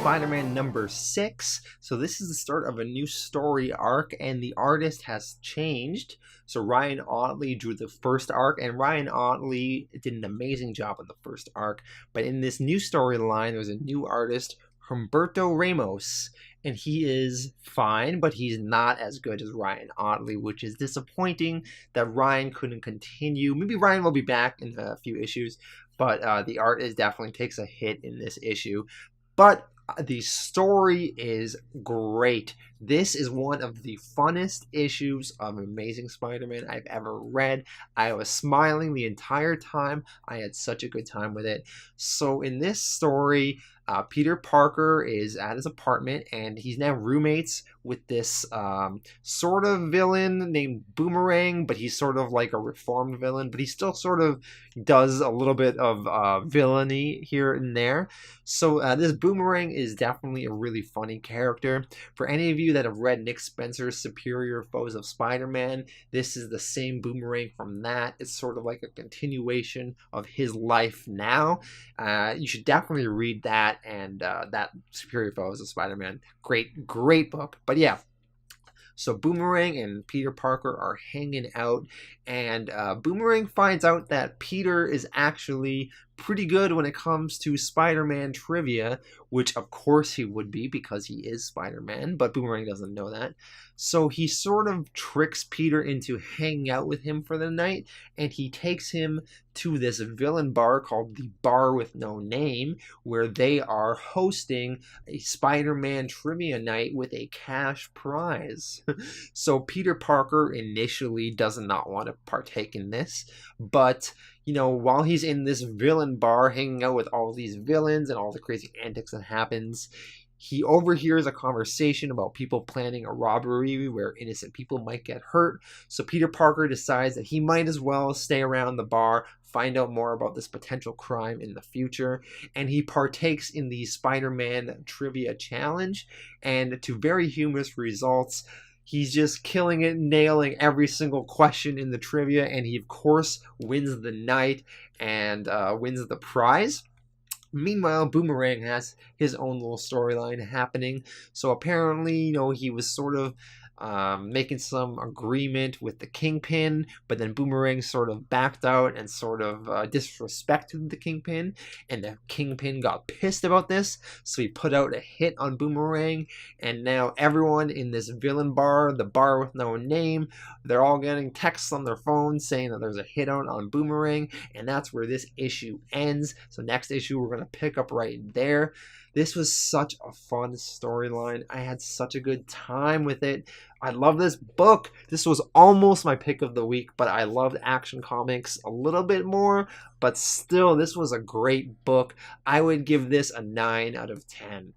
Spider-Man number 6. So this is the start of a new story arc, and the artist has changed. So Ryan Ottley drew the first arc, and Ryan Ottley did an amazing job on the first arc. But in this new storyline, there's a new artist, Humberto Ramos, and he is fine, but he's not as good as Ryan Ottley, which is disappointing that Ryan couldn't continue. Maybe Ryan will be back in a few issues, but the art definitely takes a hit in this issue. But the story is great. This is one of the funnest issues of Amazing Spider-Man I've ever read. I was smiling the entire time. I had such a good time with it. So in this story, Peter Parker is at his apartment, and he's now roommates with this sort of villain named Boomerang, but he's sort of like a reformed villain, but he still sort of does a little bit of villainy here and there. So this Boomerang is definitely a really funny character. For any of you that have read Nick Spencer's Superior Foes of Spider-Man, this is the same Boomerang from that. It's sort of like a continuation of his life now. You should definitely read that, and that Superior Foes of Spider-Man. Great book. But yeah, so Boomerang and Peter Parker are hanging out, and Boomerang finds out that Peter is actually pretty good when it comes to Spider-Man trivia, which of course he would be because he is Spider-Man, but Boomerang doesn't know that. So he sort of tricks Peter into hanging out with him for the night, and he takes him to this villain bar called the Bar with No Name, where they are hosting a Spider-Man trivia night with a cash prize. So Peter Parker initially does not want to partake in this, but you know, while he's in this villain bar hanging out with all these villains and all the crazy antics that happens, he overhears a conversation about people planning a robbery where innocent people might get hurt. So Peter Parker decides that he might as well stay around the bar, find out more about this potential crime in the future, and he partakes in the Spider-Man trivia challenge, and to very humorous results. He's just killing it, nailing every single question in the trivia, and he, of course, wins the night and wins the prize. Meanwhile, Boomerang has his own little storyline happening. So apparently, you know, he was sort of making some agreement with the Kingpin, but then Boomerang sort of backed out and sort of disrespected the Kingpin, and the Kingpin got pissed about this, so he put out a hit on Boomerang, and now everyone in this villain bar, the Bar with No Name, they're all getting texts on their phones saying that there's a hit out on Boomerang, and that's where this issue ends. So next issue we're going to pick up right there. This was such a fun storyline. I had such a good time with it. I love this book. This was almost my pick of the week, but I loved Action Comics a little bit more. But still, this was a great book. I would give this a 9 out of 10.